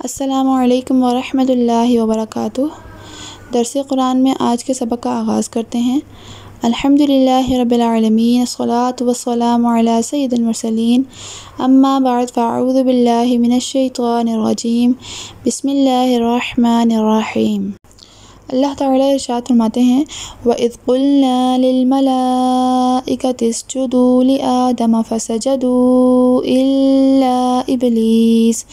अस्सलामु अलैकुम वरहमतुल्लाहि वबरकातुह। दर्स कुरान में आज के सबक का आगाज़ करते हैं। अल्हम्दुलिल्लाहि रब्बिल आलमीन, अस्सलातु वस्सलामु अला सय्यिदिल मुरसलीन, अम्मा बअद, फ़अऊज़ु बिल्लाहि मिनश शैतानिर रजीम, बिस्मिल्लाहिर रहमानिर रहीम। अल्लाह ताला इरशाद फरमाते हैं, वइज़ क़ुल्ना लिल मलाइकति इसजुदू लिआदम फसजदू इल्ला इब्लीस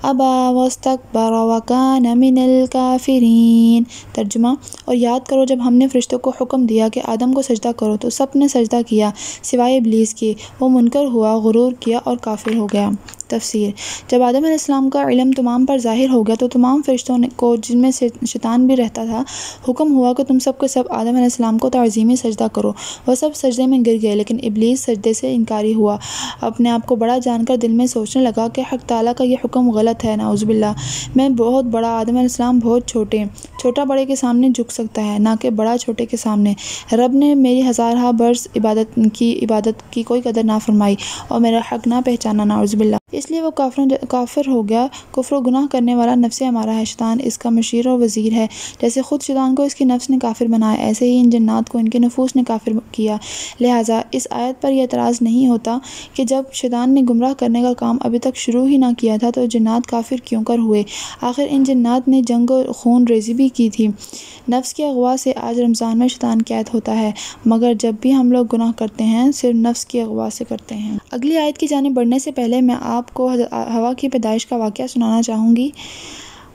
अबा वस्तकबर वकान मिनल काफिरीन। तर्जुमा। और याद करो जब हमने फ़रिश्तों को हुक्म दिया कि आदम को सजदा करो तो सब ने सजदा किया सिवाय इब्लीस के, वो मुनकर हुआ, गुरूर किया और काफिर हो गया। तफसीर। जब आदम अलैहिस्सलाम का इल्म तमाम पर ज़ाहिर हो गया तो तमाम फ़रिश्तों को, जिनमें से शैतान भी रहता था, हुक्म हुआ कि तुम सब के सब आदम अलैहिस्सलाम को ताज़ीमी सजदा करो। वह सब सजदे में गिर गए, लेकिन इब्लीस सजदे से इनकारी हुआ। अपने आप को बड़ा जानकर दिल में सोचने लगा कि हक़ ताला का यह हुक्म गलत है। नाउज़ुबिल्लाह, मैं बहुत बड़ा, आदम अलैहिस्सलाम बहुत छोटे। छोटा बड़े के सामने झुक सकता है, ना कि बड़ा छोटे के सामने। रब ने मेरी हज़ारहा बरस इबादत की कोई कदर ना फरमाई और मेरा हक़ ना पहचाना। नाउज़ुबिल्लाह, इसलिए वो काफिर हो गया। कुफ्र गुनाह करने वाला नफ्स हमारा है, शैतान इसका मशीर और वज़ीर है। जैसे ख़ुद शैतान को इसकी नफ्स ने काफिर बनाया, ऐसे ही इन जन्नात को इनके नफूस ने काफिर किया। लिहाजा इस आयत पर यह एतराज़ नहीं होता कि जब शैतान ने गुमराह करने का काम अभी तक शुरू ही ना किया था तो जन्नात काफिर क्यों कर हुए। आखिर इन जन्नात ने जंग और खून रेज़ी भी की थी। नफ्स के अगवा से आज रमज़ान में शैतान कैद होता है, मगर जब भी हम लोग गुनाह करते हैं सिर्फ नफ्स की अगवा से करते हैं। अगली आयत की जानिब बढ़ने से पहले मैं आपको हवा की पैदाइश का वाक़या सुनाना चाहूँगी।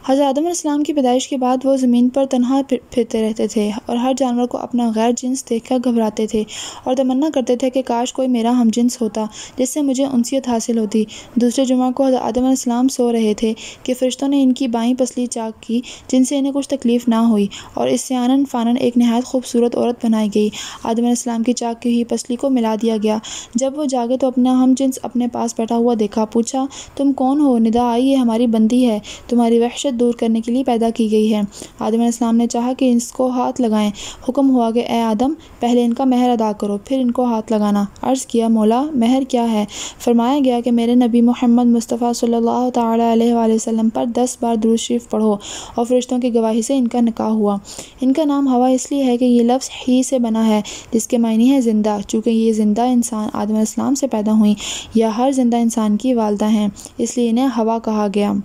हज़रत आदम अलैहिस्सलाम की पैदाइश के बाद वो ज़मीन पर तन्हा फिरते रहते थे और हर जानवर को अपना गैर जिन्स देखकर घबराते थे और तमन्ना करते थे कि काश कोई मेरा हम जिन्स होता जिससे मुझे उनसियत हासिल होती। दूसरे जुमा को हज़रत आदम अलैहिस्सलाम सो रहे थे कि फ़रिश्तों ने इनकी बाईं पसली चाक की, जिनसे इन्हें कुछ तकलीफ़ ना हुई, और इससे आनन फानन एक नहायत खूबसूरत औरत बनाई गई। आदम अलैहिस्सलाम की चाक की हुई पसली को मिला दिया गया। जब वो जागे तो अपना हम जिन्स अपने पास बैठा हुआ देखा। पूछा, तुम कौन हो? निदा आई, ये हमारी बंदी है, तुम्हारी वहशत दूर करने के लिए पैदा की गई है। आदम अलैहिस्सलाम ने चाहा कि इसको हाथ लगाएं। हुक्म हुआ कि ए आदम, पहले इनका महर अदा करो, फिर इनको हाथ लगाना। अर्ज़ किया, मौला, महर क्या है? फरमाया गया कि मेरे नबी मोहम्मद मुस्तफ़ा सल्लल्लाहु तआला अलैहि वसल्लम पर 10 बार दुरूद शरीफ पढ़ो। और फ़रिश्तों की गवाही से इनका निकाह हुआ। इनका नाम हवा इसलिए है कि ये लफ्ज़ ही से बना है, जिसके मायने है ज़िंदा, चूँकि ये ज़िंदा इंसान आदम अलैहिस्सलाम से पैदा हुई या हर ज़िंदा इंसान की वालदा हैं, इसलिए इन्हें हवा कहा गया।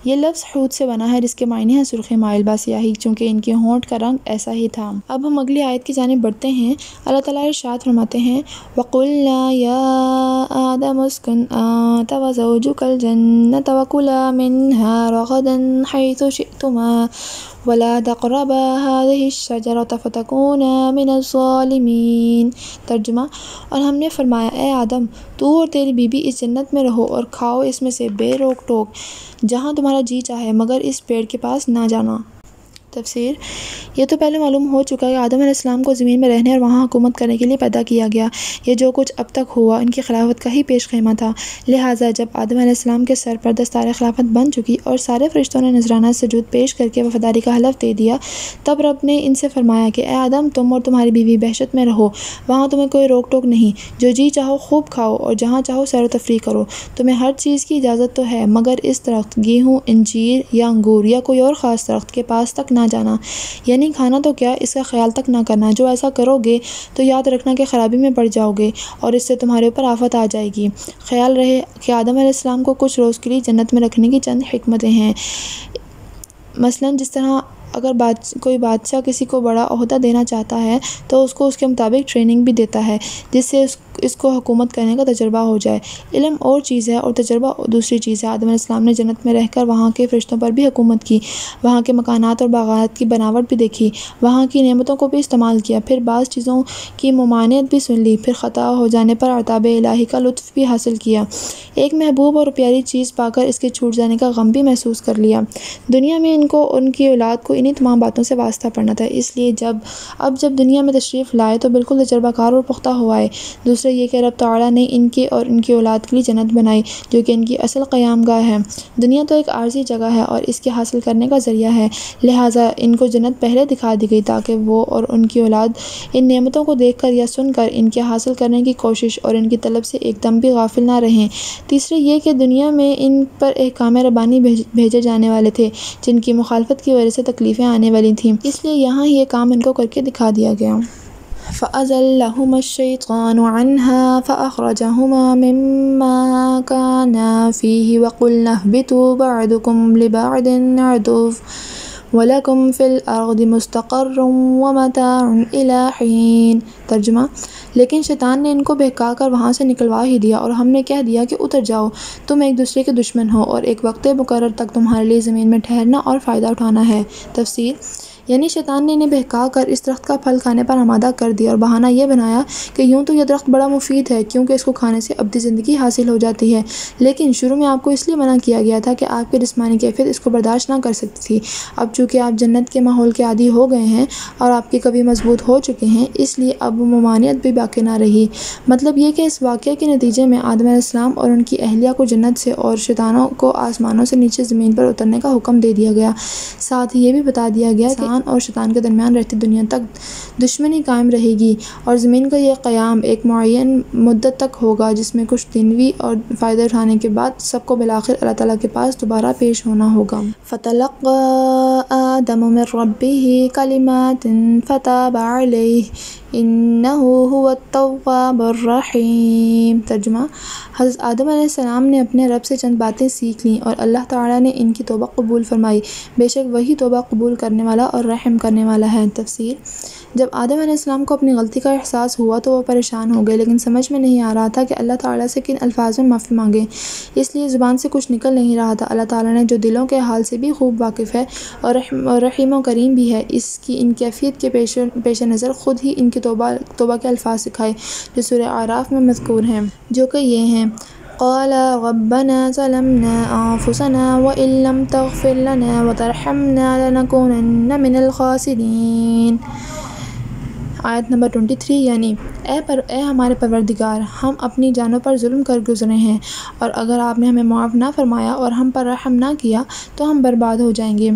ये लफ्ज़ हूद से बना है, जिसके मायने है सुर्ख़ी माइल बा सियाही, चूँकि इनके होंठ का रंग ऐसा ही था। अब हम अगली आयत की जानिब बढ़ते हैं। अल्लाह ताला इरशाद फरमाते हैं, वक़ुल्ना या आदम उस्कुन अंता व ज़ौजुकल जन्नत व कुला मिन्हा रग़दन हैथु शिअ्तुमा वला तक़रबा हाज़िहिश शजरत फ़तकूना मिनज़ ज़ालिमीन। तर्जुमा। और हमने फरमाया, ए आदम, तू और तेरी बीबी इस जन्नत में रहो और खाओ इसमें से बेरोक टोक जहाँ तुम्हारा जी चाहे, मगर इस पेड़ के पास ना जाना। तफसीर। ये तो पहले मालूम हो चुका है कि आदम अलैहिस्सलाम को ज़मीन में रहने और वहाँ हुकूमत करने के लिए पैदा किया गया। ये जो कुछ अब तक हुआ इनकी खिलाफत का ही पेश ख़ैमा था। लिहाजा जब आदम अलैहिस्सलाम के सर पर दस्तार खिलाफत बन चुकी और सारे फ़रिश्तों ने नजराना सजूद पेश करके वफ़ादारी का हलफ दे दिया, तब रब ने इनसे फरमाया कि ए आदम, तुम और तुम्हारी बीवी बहशत में रहो, वहाँ तुम्हें कोई रोक टोक नहीं, जो जी चाहो खूब खाओ और जहाँ चाहो सैर व तफरीह करो। तुम्हें हर चीज़ की इजाज़त तो है, मगर इस दरख्त गेहूँ, इंजीर या अंगूर या कोई और ख़ास दरख्त के पास तक ना जाना, यानी खाना तो क्या इसका ख्याल तक ना करना। जो ऐसा करोगे तो याद रखना कि खराबी में पड़ जाओगे और इससे तुम्हारे ऊपर आफत आ जाएगी। ख्याल रहे कि आदम अलैहिस्सलाम को कुछ रोज़ के लिए जन्नत में रखने की चंद हिकमतें हैं। मसलन जिस तरह अगर कोई बादशाह किसी को बड़ा ओहदा देना चाहता है तो उसको उसके मुताबिक ट्रेनिंग भी देता है, जिससे इसको हुकूमत करने का तजर्बा हो जाए। इल्म और चीज़ है और तजर्बा दूसरी चीज़ है। आदम अलैहिस्सलाम ने जन्नत में रहकर वहाँ के फ़रिश्तों पर भी हुकूमत की, वहाँ के मकानात और बागात की बनावट भी देखी, वहाँ की नेमतों को भी इस्तेमाल किया, फिर बाज़ चीज़ों की ममानियत भी सुन ली, फिर ख़ता हो जाने पर अताब इलाही का लुत्फ़ भी हासिल किया। एक महबूब और प्यारी चीज़ पाकर इसके छूट जाने का गम भी महसूस कर लिया। दुनिया में इनको उनकी औलाद को इन्हीं तमाम बातों से वास्ता पड़ना था। इसलिए जब दुनिया में तशरीफ़ लाए तो बिल्कुल तजर्बाकार और पुख्ता हो आए। दूसरा ये कि रब तआला ने इनके और इनकी औलाद के लिए जन्नत बनाई जो कि इनकी असल क़यामगाह है। दुनिया तो एक आर्जी जगह है और इसके हासिल करने का ज़रिया है, लिहाजा इनको जन्नत पहले दिखा दी गई ताकि वो और उनकी औलाद इन नेमतों को देखकर या सुनकर इनके हासिल करने की कोशिश और इनकी तलब से एकदम भी गाफिल ना रहें। तीसरे ये कि दुनिया में इन पर अहकाम रब्बानी भेजे जाने वाले थे जिनकी मुखालफत की वजह से तकलीफ़ें आने वाली थीं, इसलिए यहाँ ये काम इनको करके दिखा दिया गया। फ़अज़ल्लहुमा अश्शैतानु अन्हा फ़अख़रजहुमा मिम्मा काना फ़ीहि वक़ुल्ना इहबितू बअदुकुम लिबअदिन अदुव्व वलकुम फ़िल अर्दि मुस्तक़र्रुम व मताउन इला हीन। तर्जुमा, लेकिन शैतान ने इनको बहका कर वहाँ से निकलवा ही दिया और हमने कह दिया कि उतर जाओ, तुम एक दूसरे के दुश्मन हो और एक वक्त मुकर्रर तक तुम्हारे लिए ज़मीन में ठहरना और फ़ायदा उठाना है। तफसीर, यानी शैतान ने इन्हें बहका कर इस दरख्त का फल खाने पर आमादा कर दिया और बहाना ये बनाया कि यूँ तो यह दरख्त बड़ा मुफीद है क्योंकि इसको खाने से अब्दी ज़िंदगी हासिल हो जाती है, लेकिन शुरू में आपको इसलिए मना किया गया था कि आपकी जिस्मानी कैफियत इसको बर्दाश्त ना कर सकती थी। अब चूँकि आप जन्नत के माहौल के आदी हो गए हैं और आपके कभी मजबूत हो चुके हैं, इसलिए अब ममानियत भी बाकी ना रही। मतलब ये कि इस वाक़े के नतीजे में आदम अलैहिस्सलाम और उनकी अहलिया को जन्नत से और शैतानों को आसमानों से नीचे ज़मीन पर उतरने का हुक्म दे दिया गया। साथ ही ये भी बता दिया गया कि और शैतान के दरमियान रहती दुनिया तक दुश्मनी कायम रहेगी और ज़मीन का यह क़याम एक मुअय्यन मुद्दत तक होगा जिसमें कुछ दिनवी और फ़ायदा उठाने के बाद सबको बिलाखिर अल्लाह ताला के पास दोबारा पेश होना होगा। फ़तलक़्क़ा आदम मिन रब्बिही कलिमातिन फ़ताब अलैहि इन्नहु हुवत-तव्वाबुर रहीम। तर्जुमा, हज़रत आदम अलैहिस्सलाम ने अपने रब से चंद बातें सीख लीं और अल्लाह ताला ने इनकी तौबा कबूल फरमाई, बेशक वही तौबा कबूल करने वाला और रहम करने वाला है। तफसीर, जब आदम अलैहिस्सलाम को अपनी गलती का एहसास हुआ तो वो परेशान हो गए, लेकिन समझ में नहीं आ रहा था कि अल्लाह ताला से किन अल्फाज में माफ़ी मांगे, इसलिए ज़ुबान से कुछ निकल नहीं रहा था। अल्लाह ताला ने जो दिलों के हाल से भी खूब वाकिफ़ है और रहीम व करीम भी है, इसकी इन कैफियत के पेश नज़र ख़ुद ही इनकी तौबा के अल्फाज सिखाए जो सूरह आराफ में मज़कूर हैं, जो कि ये हैं, क़ाला रब्बना ज़लमना अनफुसना व इल्लम तग़फ़िर लना व तरहमना लनकूनन्ना मिनल ख़ासिरीन। आयत नंबर 23, यानी ए हमारे परवरदिगार, हम अपनी जानों पर जुल्म कर गुज़रे हैं और अगर आपने हमें माफ़ ना फरमाया और हम पर रहम ना किया तो हम बर्बाद हो जाएंगे।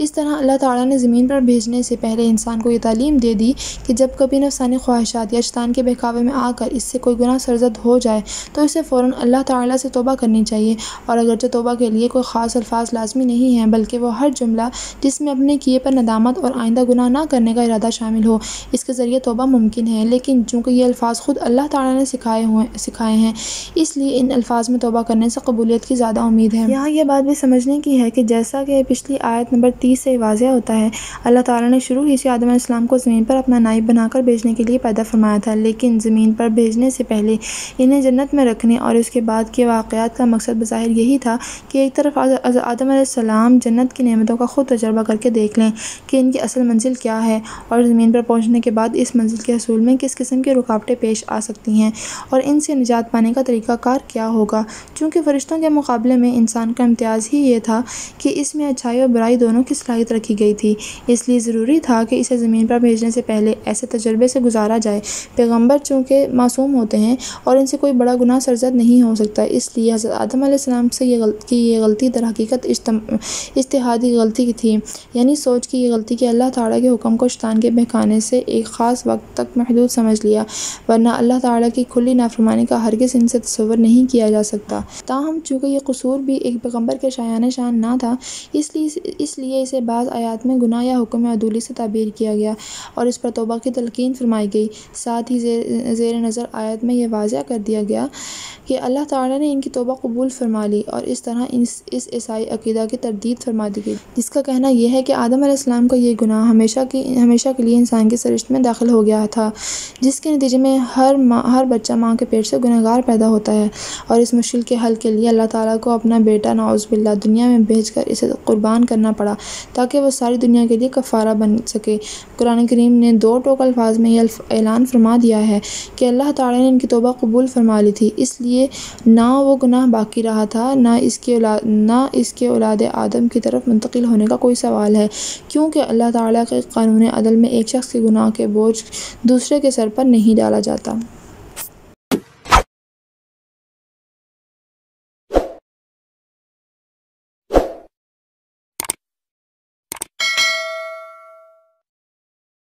इस तरह अल्लाह ताला ने ज़मीन पर भेजने से पहले इंसान को ये तालीम दे दी कि जब कभी नफ्सानी ख्वाहिशात या शैतान के बहकावे में आकर इससे कोई गुनाह सरज़द हो जाए तो इसे फ़ौरन अल्लाह ताला से तौबा करनी चाहिए। और अगरचे तौबा के लिए कोई ख़ास अल्फाज लाज़मी नहीं हैं, बल्कि वह हर जुमला जिसमें अपने किए पर नदामत और आइंदा गुनाह ना करने का इरादा शामिल हो, इसके ज़रिए तौबा मुमकिन है। लेकिन चूँकि ये अल्फाज ख़ुद अल्लाह ताला ने सिखाए हैं, इसलिए इन अल्फाज में तौबा करने से कबूलियत की ज़्यादा उम्मीद है। यहाँ ये बात भी समझने की है कि जैसा कि पिछली आयत नंबर 30 से वाज़ेह होता है, अल्लाह ताला ने शुरू ही से आदम अलैहिस्सलाम को ज़मीन पर अपना नाइब बनाकर भेजने के लिए पैदा फरमाया था, लेकिन ज़मीन पर भेजने से पहले इन्हें जन्नत में रखने और इसके बाद के वाक़यात का मकसद बज़ाहिर यही था कि एक तरफ आदम अलैहिस्सलाम जन्नत की नेमतों का ख़ुद तजर्बा करके देख लें कि इनकी असल मंजिल क्या है और ज़मीन पर पहुँचने के बाद इस मंजिल के हसूल में किस किस्म की रुकावटें पेश आ सकती हैं और इनसे निजात पाने का तरीक़ाकार क्या होगा। चूँकि फ़रिश्तों के मुकाबले में इंसान का इम्तियाज़ ही ये था कि इसमें अच्छाई और बुराई दोनों की सलाहियत रखी गई थी, इसलिए ज़रूरी था कि इसे ज़मीन पर भेजने से पहले ऐसे तजर्बे से गुजारा जाए। पैगम्बर चूँकि मासूम होते हैं और इनसे कोई बड़ा गुनाह सरज़द नहीं हो सकता, इसलिए हज़रत आदम अलैहिस्सलाम से ये गलती दर हकीकत इज्तिहादी गलती थी, यानी सोच की ये गलती कि अल्लाह ताला के हुक्म को शैतान के बहकाने से एक ख़ास वक्त तक महदूद समझ लिया, वरना अल्लाह ताला की खुली नाफरमानी का हरगिज़ इनसे तसव्वुर नहीं किया जा सकता। ताहम चूँकि ये कसूर भी एक पैगम्बर के शायान शान ना था, इसलिए इसे बाज़ आयात में गुनाह या हुक्म अदूली से ताबीर किया गया और इस पर तौबा की तलकीन फरमाई गई। साथ ही ज़ेर नज़र आयत में यह वाज़ह कर दिया गया कि अल्लाह ताला ने इनकी तौबा कबूल फरमा ली और इस तरह इस ईसाई अक़ीदा की तरदीद फरमा दी गई, जिसका कहना यह है कि आदम अलैहिस्सलाम का ये गुनाह हमेशा के लिए इंसान की सरिश्त में दाखिल हो गया था, जिसके नतीजे में हर बच्चा माँ के पेट से गुनहगार पैदा होता है और इस मुश्किल के हल के लिए अल्लाह ताला को अपना बेटा नाउज़ बिल्लाह दुनिया में भेजकर इसे कुर्बान करना पड़ा ताकि वो सारी दुनिया के लिए कफ़ारा बन सके। कुरान करीम ने दो टोक अल्फाज में यह ऐलान फरमा दिया है कि अल्लाह ताला ने इनकी तौबा कबूल फरमा ली थी, इसलिए ना वो गुनाह बाकी रहा था, ना इसके औलाद आदम की तरफ मुंतकिल होने का कोई सवाल है, क्योंकि अल्लाह ताला के कानून अदल में एक शख्स के गुनाह के बोझ दूसरे के सर पर नहीं डाला जाता।